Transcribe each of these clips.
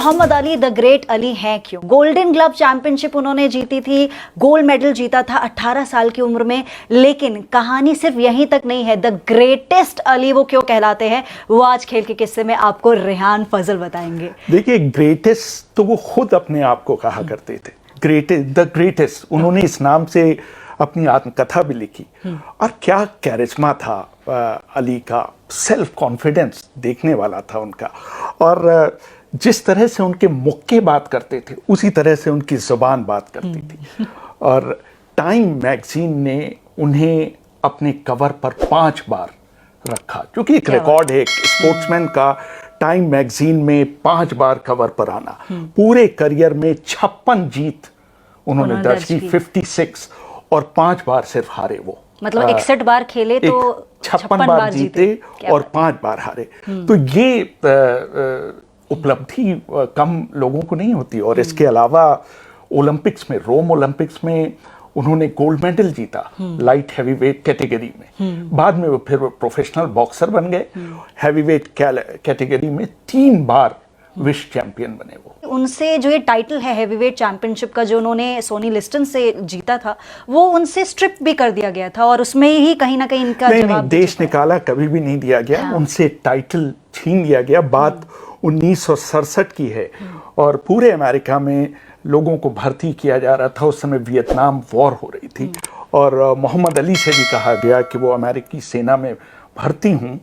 Mohammad Ali the great Ali हैं क्यों? Golden glove championship उन्होंने जीती थी, गोल्ड मेडल जीता था 18 साल की उम्र में। लेकिन कहानी सिर्फ यहीं तक नहीं है। द ग्रेटेस्ट अली वो क्यों कहलाते हैं, वो आज खेल के किस्से में आपको रेहान फजल बताएंगे। देखिए, ग्रेटेस्ट तो वो खुद अपने आप को कहा करते थे, ग्रेटेस्ट, द ग्रेटेस्ट। उन्होंने इस नाम से अपनी आत्मकथा भी लिखी। और क्या कैरिश्मा था अली का, सेल्फ कॉन्फिडेंस देखने वाला था उनका। और जिस तरह से उनके मुक्के बात करते थे, उसी तरह से उनकी ज़ुबान बात करती थी। और टाइम मैगजीन ने उन्हें अपने कवर पर 5 बार रखा, जो कि एक रिकॉर्ड है एक स्पोर्ट्समैन का। टाइम मैगजीन में 5 बार कवर पर आना, पूरे करियर में 56 जीत उन्होंने दर्ज की, 56, और 5 बार सिर्फ हारे वो। मतलब 61 बार खेले तो 56 बार जीते और 5 बार हारे। तो ये उपलब्धि कम लोगों को नहीं होती। और इसके अलावा ओलंपिक्स में, रोम ओलंपिक्स में उन्होंने गोल्ड मेडल जीता लाइट हैवीवेट कैटेगरी में। बाद में वो फिर प्रोफेशनल बॉक्सर बन गए। हैवीवेट कैटेगरी में 3 बार विश्व चैंपियन बने वो। उनसे जो ये टाइटल है हैवीवेट चैंपियनशिप का, जो उन्होंने सोनी लिस्टन से जीता था, वो उनसे स्ट्रिप भी कर दिया गया था। और उसमें ही कहीं ना कहीं इनका नहीं, देश निकाला कभी भी नहीं दिया गया। हाँ। उनसे टाइटल छीन लिया गया। बात 1967 की है और पूरे अमेरिका में लोगों को भर्ती किया जा रहा था। उस समय वियतनाम वॉर हो रही थी और मोहम्मद अली से भी कहा गया कि वो अमेरिकी सेना में भर्ती हूँ,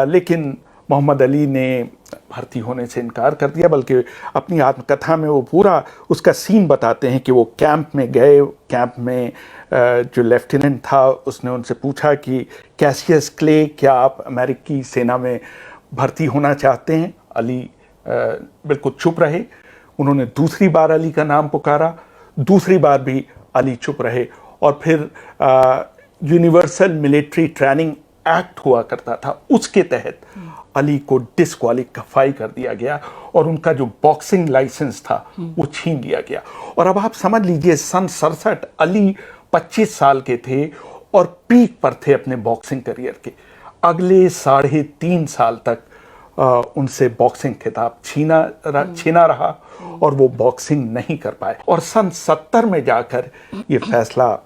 लेकिन मोहम्मद अली ने भर्ती होने से इनकार कर दिया। बल्कि अपनी आत्मकथा में वो पूरा उसका सीन बताते हैं कि वो कैंप में गए। कैंप में जो लेफ्टिनेंट था उसने उनसे पूछा कि कैसियस क्ले, क्या आप अमेरिकी सेना में भर्ती होना चाहते हैं? अली बिल्कुल चुप रहे। उन्होंने दूसरी बार अली का नाम पुकारा, दूसरी बार भी अली चुप रहे। और फिर यूनिवर्सल मिलिट्री ट्रेनिंग एक्ट हुआ करता था, उसके तहत अली को डिस्क्वालीफाई कर दिया गया और उनका जो बॉक्सिंग लाइसेंस था वो छीन लिया गया। और अब आप समझ लीजिए, सन 67 अली 25 साल के थे और पीक पर थे अपने बॉक्सिंग करियर के। अगले 3.5 साल तक उनसे बॉक्सिंग खिताब छीना रहा और वो बॉक्सिंग नहीं कर पाए। और सन 70 में जाकर ये फैसला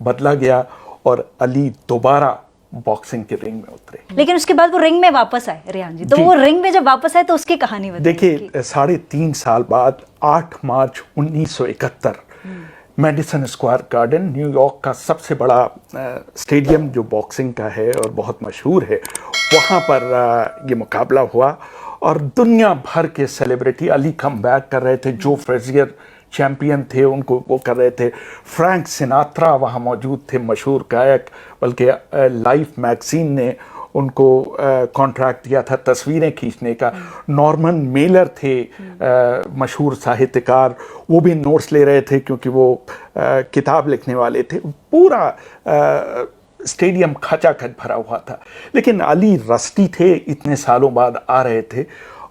बदला गया और अली दोबारा बॉक्सिंग के रिंग में उतरे। लेकिन उसके बाद वो रिंग में वापस आए रेहान जी। तो वो रिंग में जब वापस आए तो उसकी कहानी बताइए। देखिए, 3.5 साल बाद 8 मार्च 1971 मैडिसन स्क्वायर गार्डन, न्यूयॉर्क का सबसे बड़ा स्टेडियम जो बॉक्सिंग का है और बहुत मशहूर है, वहाँ पर ये मुकाबला हुआ। और दुनिया भर के सेलिब्रिटी, अली कम बैक कर रहे थे, जो फ्रेजियर चैंपियन थे उनको वो कर रहे थे, फ्रैंक सिनात्रा वहाँ मौजूद थे, मशहूर गायक। बल्कि लाइफ मैगजीन ने उनको कॉन्ट्रैक्ट दिया था तस्वीरें खींचने का। नॉर्मन मेलर थे, मशहूर साहित्यकार, वो भी नोट्स ले रहे थे क्योंकि वो किताब लिखने वाले थे। पूरा स्टेडियम खचाखच भरा हुआ था। लेकिन अली रस्टी थे, इतने सालों बाद आ रहे थे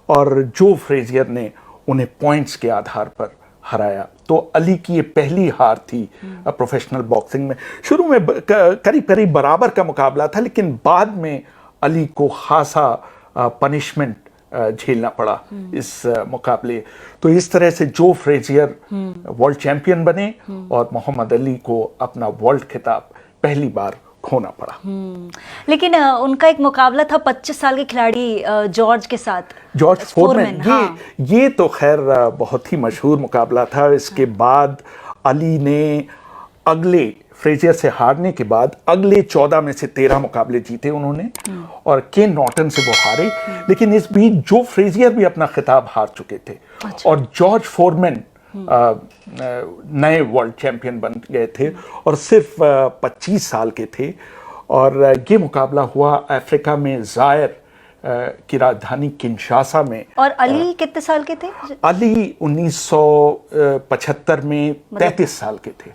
और जो फ्रेजियर ने उन्हें पॉइंट्स के आधार पर हराया। तो अली की ये पहली हार थी प्रोफेशनल बॉक्सिंग में। शुरू में करीब करीब बराबर का मुकाबला था, लेकिन बाद में अली को खासा पनिशमेंट झेलना पड़ा इस मुकाबले। तो इस तरह से जो फ्रेजियर वर्ल्ड चैंपियन बने और मोहम्मद अली को अपना वर्ल्ड खिताब पहली बार खोना पड़ा। लेकिन उनका एक मुकाबला था 25 साल के खिलाड़ी जॉर्ज के साथ, जॉर्ज फोरमैन। हाँ। ये तो खैर बहुत ही मशहूर मुकाबला था। इसके बाद अली ने अगले फ्रेजियर से हारने के बाद अगले 14 में से 13 मुकाबले जीते उन्होंने और केन नॉर्टन से वो हारे। लेकिन इस बीच जो फ्रेजियर भी अपना खिताब हार चुके थे। अच्छा। और जॉर्ज फोरमैन नए वर्ल्ड चैंपियन बन गए थे और सिर्फ 25 साल के थे। और ये मुकाबला हुआ अफ्रीका में ज़ायर की राजधानी किंशासा में। और अली कितने साल के थे? अली 1975 में 33 साल के थे।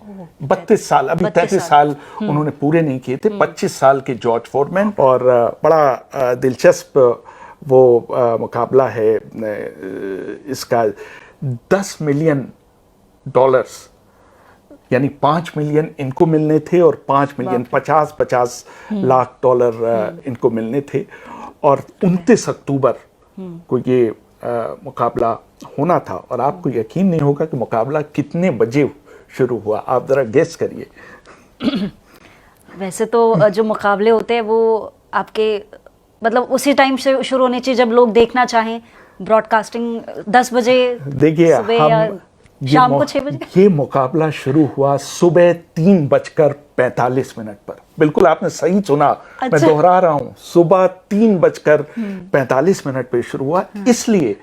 32 साल, अभी 33 साल उन्होंने पूरे नहीं किए थे। 25 साल के जॉर्ज फोरमैन। और बड़ा दिलचस्प वो मुकाबला है। इसका $10 मिलियन यानी 5 मिलियन इनको मिलने थे और 5 मिलियन 50 लाख डॉलर इनको मिलने थे। और 29 अक्टूबर को ये मुकाबला होना था। और आपको यकीन नहीं होगा कि मुकाबला कितने बजे शुरू हुआ, आप ज़रा गेस करिए। वैसे तो जो मुकाबले होते हैं वो आपके मतलब उसी टाइम से शुरू होने चाहिए जब लोग देखना चाहें। ब्रॉडकास्टिंग 10 बजे देखिए, सुबह या शाम को 6 बजे। ये मुकाबला शुरू हुआ सुबह 3:45 पर। बिल्कुल आपने सही सुना। मैं अच्छा। दोहरा रहा हूँ, सुबह 3:45 पे शुरू हुआ, इसलिए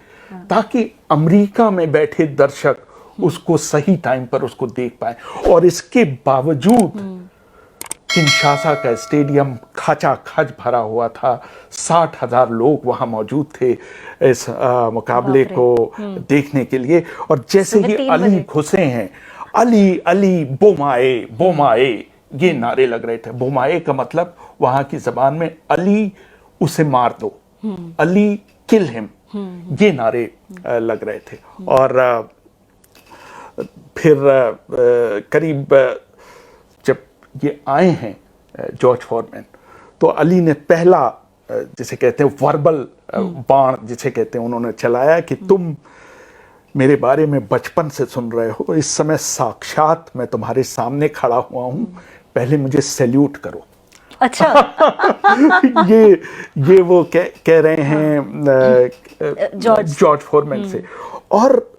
ताकि अमेरिका में बैठे दर्शक उसको सही टाइम पर उसको देख पाए। और इसके बावजूद किंशासा का स्टेडियम खचाखच भरा हुआ था। 60,000 लोग वहां मौजूद थे इस मुकाबले को देखने के लिए। और जैसे ही अली घुसे हैं, अली अली बोमाए बोमाए, ये नारे लग रहे थे। बोमाए का मतलब वहां की जबान में अली उसे मार दो, अली किल हिम, ये नारे लग रहे थे। और फिर करीब जब ये आए हैं जॉर्ज फॉरमैन, तो अली ने पहला जिसे कहते हैं वर्बल बाण जिसे कहते हैं उन्होंने चलाया कि तुम मेरे बारे में बचपन से सुन रहे हो, इस समय साक्षात मैं तुम्हारे सामने खड़ा हुआ हूं, पहले मुझे सैल्यूट करो। अच्छा। ये वो कह रहे हैं जॉर्ज फॉरमैन से। और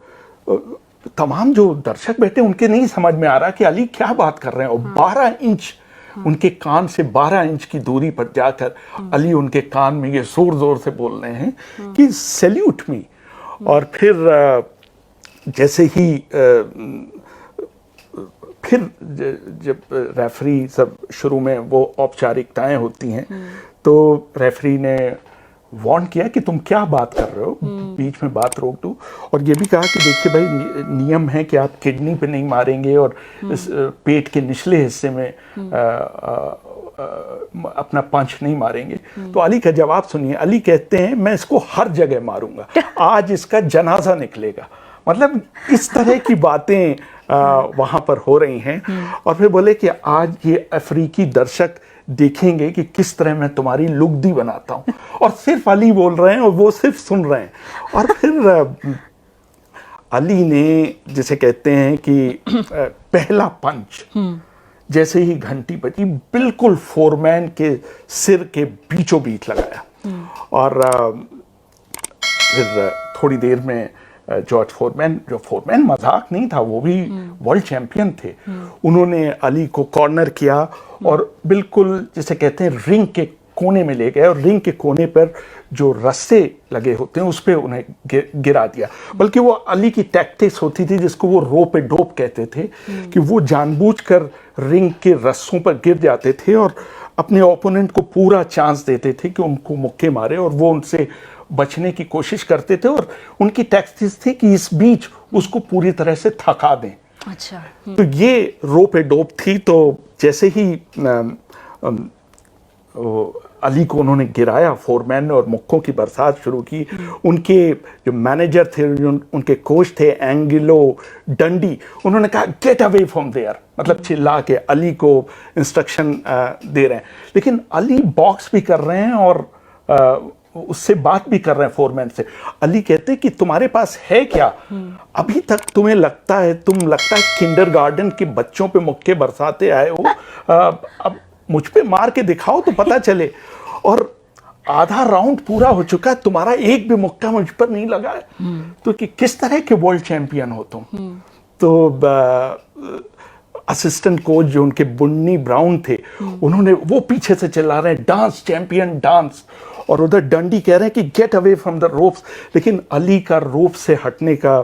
तमाम जो दर्शक बैठे उनके नहीं समझ में आ रहा कि अली क्या बात कर रहे हैं। और 12 इंच उनके कान से 12 इंच की दूरी पर जाकर अली उनके कान में ये जोर जोर से बोल रहे हैं कि सैल्यूट मी। और फिर जैसे ही फिर जब रेफरी सब शुरू में वो औपचारिकताएं होती हैं, तो रेफरी ने वार्न किया कि तुम क्या बात कर रहे हो, बीच में बात रोक दो। और ये भी कहा कि देखिए भाई, नियम है कि आप किडनी पे नहीं मारेंगे और इस पेट के निचले हिस्से में अपना पंच नहीं मारेंगे। तो अली का जवाब सुनिए। अली कहते हैं मैं इसको हर जगह मारूंगा, आज इसका जनाजा निकलेगा। मतलब इस तरह की बातें वहां पर हो रही हैं। और फिर बोले कि आज ये अफ्रीकी दर्शक देखेंगे कि किस तरह मैं तुम्हारी लुगदी बनाता हूं। और सिर्फ अली बोल रहे हैं और वो सिर्फ सुन रहे हैं। और फिर अली ने जिसे कहते हैं कि पहला पंच जैसे ही घंटी बजी, बिल्कुल फोरमैन के सिर के बीचों बीच लगाया। और फिर थोड़ी देर में जॉर्ज फोरमैन, जो फोरमैन मजाक नहीं था, वो भी वर्ल्ड चैंपियन थे, उन्होंने अली को कॉर्नर किया और बिल्कुल जिसे कहते हैं रिंग के कोने में ले गए। और रिंग के कोने पर जो रस्से लगे होते हैं उस पर उन्हें गिरा दिया। बल्कि वो अली की टैक्टिक्स होती थी जिसको वो रोप ए डोप कहते थे, कि वो जानबूझकर रिंग के रस्सों पर गिर जाते थे और अपने ओपोनेंट को पूरा चांस देते थे कि उनको मुक्के मारे, और वो उनसे बचने की कोशिश करते थे। और उनकी टैक्टिक्स थी कि इस बीच उसको पूरी तरह से थका दें। अच्छा। तो ये रोप ए डोप थी। तो जैसे ही अली को उन्होंने गिराया फोरमैन ने और मुक्कों की बरसात शुरू की, उनके जो मैनेजर थे, उनके कोच थे एंगिलो डंडी, उन्होंने कहा गेट अवे फ्रॉम देयर, मतलब चिल्ला के अली को इंस्ट्रक्शन दे रहे हैं। लेकिन अली बॉक्स भी कर रहे हैं और उससे बात भी कर रहे हैं फोरमैन से। अली कहते हैं कि तुम्हारे पास है क्या, अभी तक तुम्हें लगता है किंडरगार्टन के बच्चों पे मुक्के बरसाते आए हो, अब मुझ पे मार के दिखाओ तो पता चले। और आधा राउंड पूरा हो चुका है, तुम्हारा एक भी मुक्का मुझ पर नहीं लगा है, तो कि किस तरह के वर्ल्ड चैंपियन हो तुम। तो असिस्टेंट कोच जो उनके बुन्नी ब्राउन थे, उन्होंने वो पीछे से चिल्ला रहे हैं डांस चैंपियन डांस, और उधर डंडी कह रहे हैं कि get away from the ropes. लेकिन अली का रोप से हटने का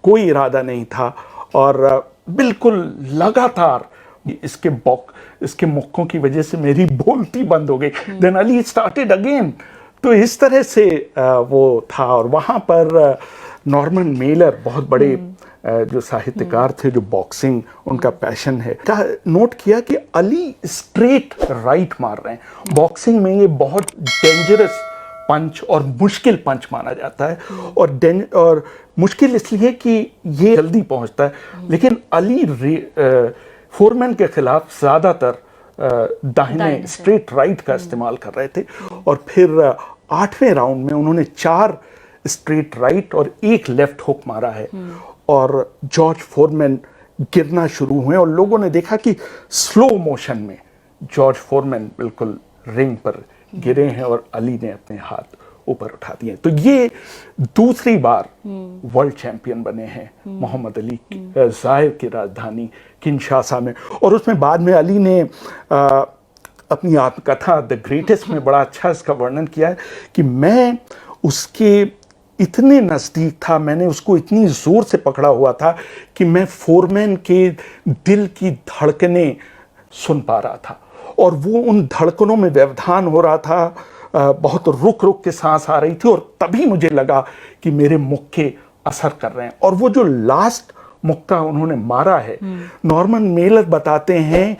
कोई इरादा नहीं था और बिल्कुल लगातार इसके मुक्कों की वजह से मेरी बोलती बंद हो गई। Then Ali started again. तो इस तरह से वो था। और वहाँ पर नॉर्मन मेलर, बहुत बड़े जो साहित्यकार थे, जो बॉक्सिंग उनका पैशन है, का नोट किया कि अली स्ट्रेट राइट मार रहे हैं। बॉक्सिंग में ये बहुत डेंजरस पंच और मुश्किल पंच माना जाता है। और मुश्किल इसलिए कि ये जल्दी पहुंचता है। लेकिन अली फोरमैन के खिलाफ ज्यादातर दाहिने स्ट्रेट राइट का इस्तेमाल कर रहे थे। और फिर 8वें राउंड में उन्होंने 4 स्ट्रेट राइट और एक लेफ्ट हुक मारा है और जॉर्ज फोरमैन गिरना शुरू हुए और लोगों ने देखा कि स्लो मोशन में जॉर्ज फोरमैन बिल्कुल रिंग पर गिरे हैं और अली ने अपने हाथ ऊपर उठा दिए। तो ये दूसरी बार वर्ल्ड चैंपियन बने हैं मोहम्मद अली जायर की राजधानी किंशासा में। और उसमें बाद में अली ने अपनी आत्मकथा द ग्रेटेस्ट में बड़ा अच्छा इसका वर्णन किया है कि मैं उसके इतने नज़दीक था, मैंने उसको इतनी ज़ोर से पकड़ा हुआ था कि मैं फोरमैन के दिल की धड़कनें सुन पा रहा था और वो उन धड़कनों में व्यवधान हो रहा था, बहुत रुक रुक के सांस आ रही थी और तभी मुझे लगा कि मेरे मुक्के असर कर रहे हैं। और वो जो लास्ट मुक्का उन्होंने मारा है, नॉर्मन मेलर बताते हैं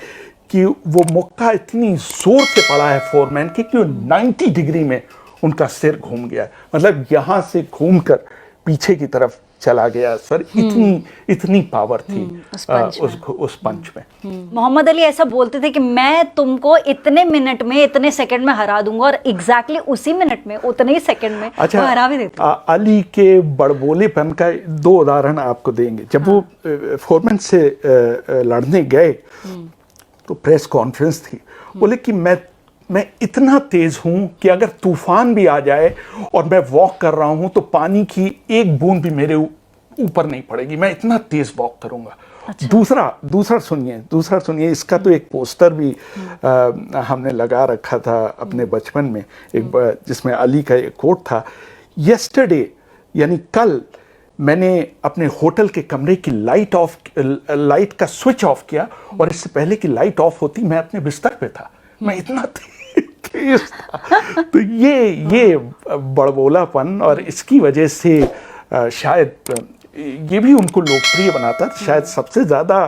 कि वो मुक्का इतनी जोर से पड़ा है फोरमैन के कि 90 डिग्री में उनका सिर घूम गया, मतलब यहां से घूमकर पीछे की तरफ चला गया सर। इतनी पावर थी उस पंच में। मोहम्मद अली ऐसा बोलते थे कि मैं तुमको इतने मिनट में, इतने सेकंड में हरा दूंगा, और एग्जैक्टली उसी मिनट में, उतने ही सेकंड में वो हरा भी देते। अली के बड़बोलेपन का दो उदाहरण आपको देंगे। जब वो फोरमैन से लड़ने गए तो प्रेस कॉन्फ्रेंस थी, बोले कि मैं इतना तेज हूं कि अगर तूफान भी आ जाए और मैं वॉक कर रहा हूं तो पानी की एक बूंद भी मेरे ऊपर नहीं पड़ेगी, मैं इतना तेज वॉक करूंगा। अच्छा। दूसरा सुनिए, इसका तो एक पोस्टर भी हमने लगा रखा था अपने बचपन में, एक जिसमें अली का एक कोट था, यस्टरडे यानी कल मैंने अपने होटल के कमरे की लाइट का स्विच ऑफ किया और इससे पहले कि लाइट ऑफ होती मैं अपने बिस्तर पे था, मैं इतना तेज था। तो ये बड़बोलापन, और इसकी वजह से शायद ये भी उनको लोकप्रिय बनाता, शायद सबसे ज्यादा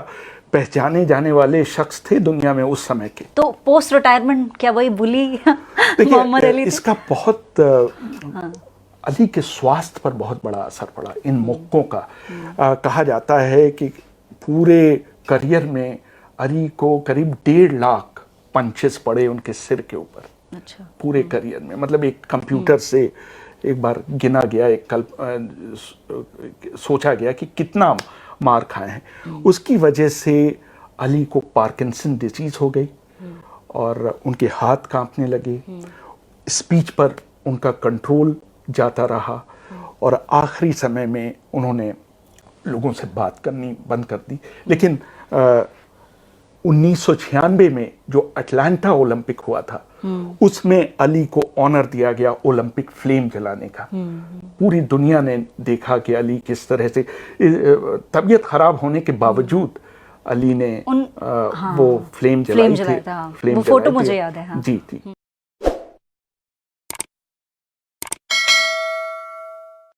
पहचाने जाने वाले शख्स थे दुनिया में उस समय के। तो पोस्ट रिटायरमेंट क्या वही बुली मोहम्मद अली? इसका बहुत अली के स्वास्थ्य पर बहुत बड़ा असर पड़ा इन मुक्कों का। कहा जाता है कि पूरे करियर में अली को करीब 1.5 लाख पंचेस पड़े उनके सिर के ऊपर। अच्छा। पूरे करियर में, मतलब एक कंप्यूटर से एक बार गिना गया, सोचा गया कि कितना मार खाए हैं। उसकी वजह से अली को पार्किंसन डिजीज हो गई और उनके हाथ कांपने लगे, स्पीच पर उनका कंट्रोल जाता रहा और आखिरी समय में उन्होंने लोगों से बात करनी बंद कर दी। लेकिन 1996 में जो अटलांटा ओलंपिक हुआ था, उसमें अली को ऑनर दिया गया ओलंपिक फ्लेम जलाने का। पूरी दुनिया ने देखा कि अली किस तरह से तबीयत खराब होने के बावजूद अली ने वो फ्लेम जलाई थी। वो फोटो मुझे याद है। जी।